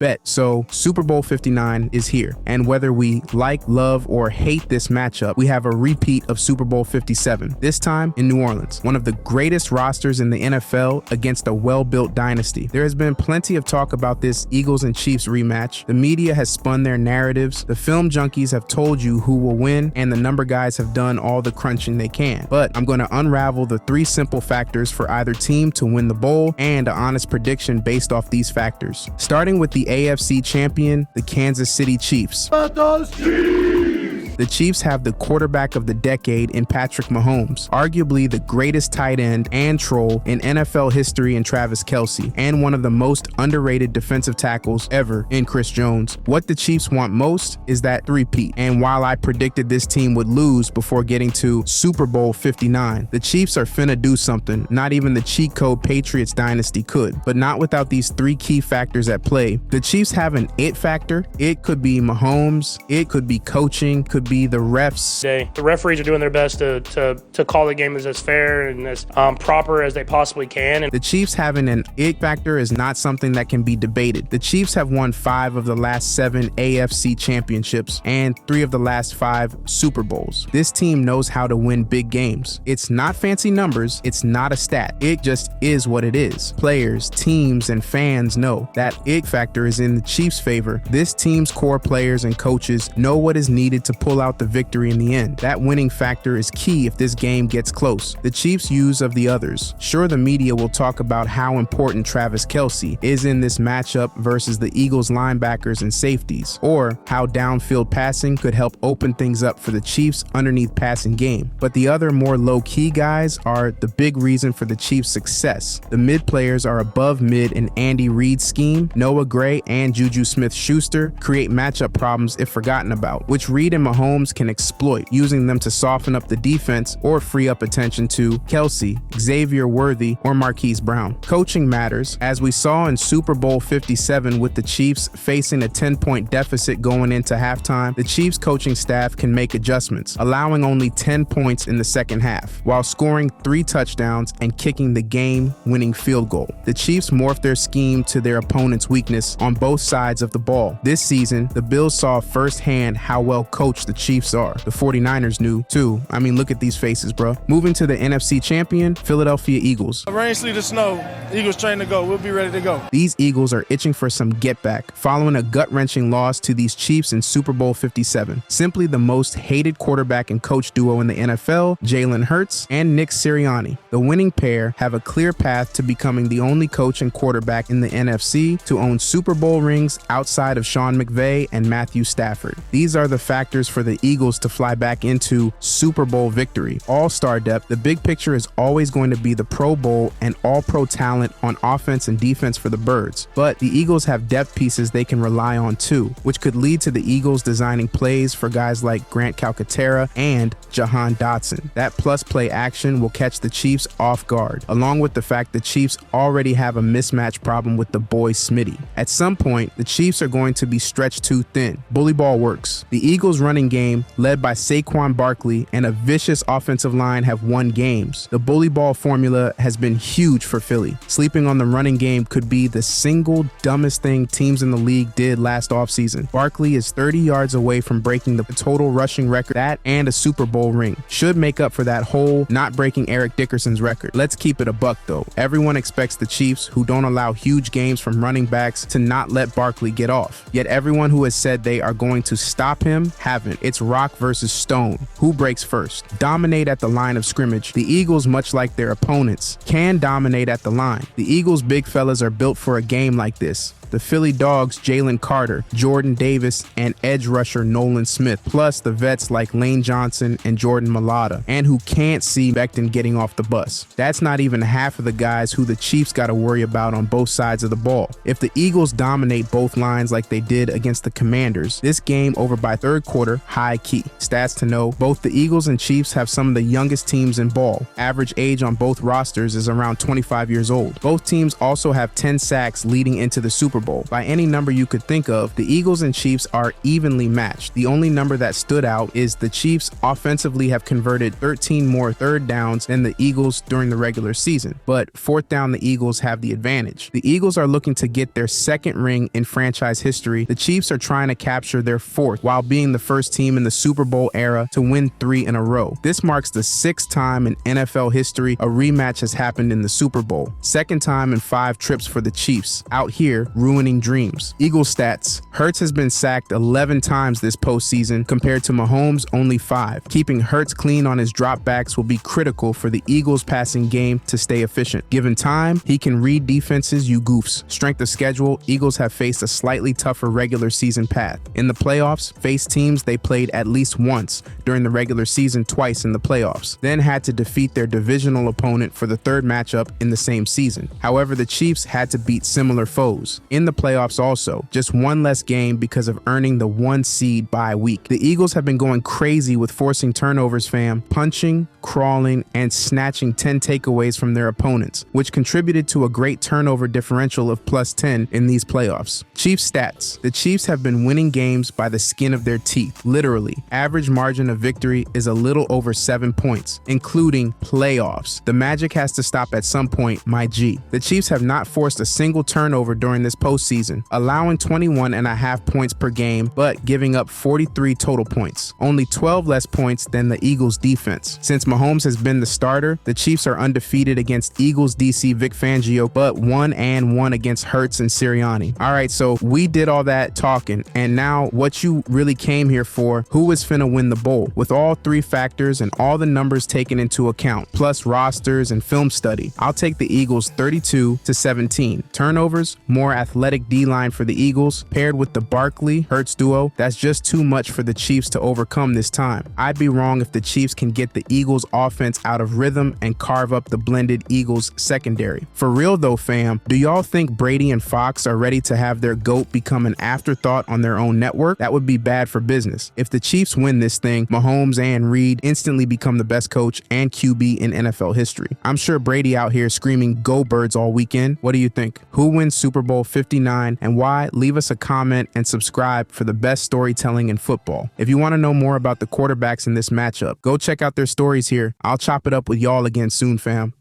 Bet. So Super Bowl 59 is here. And whether we like, love, or hate this matchup, we have a repeat of Super Bowl 57, this time in New Orleans, one of the greatest rosters in the NFL against a well-built dynasty. There has been plenty of talk about this Eagles and Chiefs rematch. The media has spun their narratives. The film junkies have told you who will win, and the number guys have done all the crunching they can. But I'm going to unravel the 3 simple factors for either team to win the bowl and an honest prediction based off these factors. Starting with the AFC champion, the Kansas City Chiefs. The Chiefs have the quarterback of the decade in Patrick Mahomes, arguably the greatest tight end and troll in NFL history in Travis Kelce, and one of the most underrated defensive tackles ever in Chris Jones. What the Chiefs want most is that three-peat, and while I predicted this team would lose before getting to Super Bowl 59, the Chiefs are finna do something not even the cheat code Patriots dynasty could, but not without these 3 key factors at play. The Chiefs have an it factor. It could be Mahomes, it could be coaching, could be the refs. The referees are doing their best to call the game as fair and as proper as they possibly can. The Chiefs having an it factor is not something that can be debated. The Chiefs have won 5 of the last 7 AFC championships and 3 of the last 5 Super Bowls. This team knows how to win big games. It's not fancy numbers. It's not a stat. It just is what it is. Players, teams, and fans know that it factor is in the Chiefs' favor. This team's core players and coaches know what is needed to pull out the victory in the end. That winning factor is key if this game gets close. The Chiefs' use of the others. Sure, the media will talk about how important Travis Kelce is in this matchup versus the Eagles linebackers and safeties, or how downfield passing could help open things up for the Chiefs' underneath passing game. But the other more low-key guys are the big reason for the Chiefs' success. The mid players are above mid in Andy Reid's scheme. Noah Gray and Juju Smith-Schuster create matchup problems if forgotten about, which Reid and Mahomes can exploit, using them to soften up the defense or free up attention to Kelce, Xavier Worthy, or Marquise Brown. Coaching matters, as we saw in Super Bowl 57 with the Chiefs facing a 10-point deficit going into halftime. The Chiefs coaching staff can make adjustments, allowing only 10 points in the second half, while scoring 3 touchdowns and kicking the game-winning field goal. The Chiefs morphed their scheme to their opponent's weakness on both sides of the ball. This season, the Bills saw firsthand how well coached the Chiefs are. The 49ers knew too. I mean, look at these faces, bro. Moving to the NFC champion, Philadelphia Eagles. Rain, sleet, or snow, Eagles train to go. We'll be ready to go. These Eagles are itching for some get back following a gut-wrenching loss to these Chiefs in Super Bowl 57. Simply the most hated quarterback and coach duo in the NFL, Jalen Hurts and Nick Sirianni. The winning pair have a clear path to becoming the only coach and quarterback in the NFC to own Super Bowl rings outside of Sean McVay and Matthew Stafford. These are the factors for the Eagles to fly back into Super Bowl victory. All-star depth. The big picture is always going to be the Pro Bowl and all-pro talent on offense and defense for the Birds. But the Eagles have depth pieces they can rely on too, which could lead to the Eagles designing plays for guys like Grant Calcaterra and Jahan Dotson. That plus play action will catch the Chiefs off guard, along with the fact the Chiefs already have a mismatch problem with the boy Smitty. At some point, the Chiefs are going to be stretched too thin. Bully ball works. The Eagles running game, led by Saquon Barkley and a vicious offensive line, have won games. The bully ball formula has been huge for Philly. Sleeping on the running game could be the single dumbest thing teams in the league did last offseason. Barkley is 30 yards away from breaking the total rushing record. That and a Super Bowl ring should make up for that hole, not breaking Eric Dickerson's record. Let's keep it a buck though. Everyone expects the Chiefs, who don't allow huge games from running backs, to not let Barkley get off. Yet everyone who has said they are going to stop him haven't. It's rock versus stone. Who breaks first? Dominate at the line of scrimmage. The Eagles, much like their opponents, can dominate at the line. The Eagles' big fellas are built for a game like this. The Philly Dogs, Jalen Carter, Jordan Davis, and edge rusher Nolan Smith, plus the vets like Lane Johnson and Jordan Mailata, and who can't see Becton getting off the bus. That's not even half of the guys who the Chiefs got to worry about on both sides of the ball. If the Eagles dominate both lines like they did against the Commanders, this game over by third quarter, high key. Stats to know, both the Eagles and Chiefs have some of the youngest teams in ball. Average age on both rosters is around 25 years old. Both teams also have 10 sacks leading into the Super Super Bowl. By any number you could think of, the Eagles and Chiefs are evenly matched. The only number that stood out is the Chiefs offensively have converted 13 more third downs than the Eagles during the regular season, but fourth down the Eagles have the advantage. The Eagles are looking to get their second ring in franchise history. The Chiefs are trying to capture their fourth while being the first team in the Super Bowl era to win 3 in a row. This marks the 6th time in NFL history a rematch has happened in the Super Bowl. Second time in 5 trips for the Chiefs, out here ruining dreams. Eagles stats: Hurts has been sacked 11 times this postseason compared to Mahomes only 5. Keeping Hurts clean on his dropbacks will be critical for the Eagles passing game to stay efficient. Given time, he can read defenses, you goofs. Strength of schedule: Eagles have faced a slightly tougher regular season path. In the playoffs, faced teams they played at least once during the regular season, twice in the playoffs, then had to defeat their divisional opponent for the third matchup in the same season. However, the Chiefs had to beat similar foes in the playoffs also, just one less game because of earning the 1 seed bye week. The Eagles have been going crazy with forcing turnovers, fam, punching, crawling, and snatching 10 takeaways from their opponents, which contributed to a great turnover differential of +10 in these playoffs. Chiefs stats: the Chiefs have been winning games by the skin of their teeth, literally. Average margin of victory is a little over 7 points, including playoffs. The magic has to stop at some point, my G. The Chiefs have not forced a single turnover during this postseason, allowing 21.5 points per game, but giving up 43 total points, only 12 less points than the Eagles defense. Since Mahomes has been the starter, the Chiefs are undefeated against Eagles DC Vic Fangio, but 1-1 against Hurts and Sirianni. All right, so we did all that talking, and now what you really came here for: who is finna win the bowl? With all 3 factors and all the numbers taken into account, plus rosters and film study, I'll take the Eagles 32-17. Turnovers, more athletic D-line for the Eagles, paired with the Barkley-Hurts duo, that's just too much for the Chiefs to overcome this time. I'd be wrong if the Chiefs can get the Eagles offense out of rhythm and carve up the blended Eagles secondary. For real though, fam, do y'all think Brady and Fox are ready to have their GOAT become an afterthought on their own network? That would be bad for business. If the Chiefs win this thing, Mahomes and Reed instantly become the best coach and QB in NFL history. I'm sure Brady out here screaming "Go Birds" all weekend. What do you think? Who wins Super Bowl 59 and why? Leave us a comment and subscribe for the best storytelling in football. If you want to know more about the quarterbacks in this matchup, go check out their stories here. I'll chop it up with y'all again soon, fam.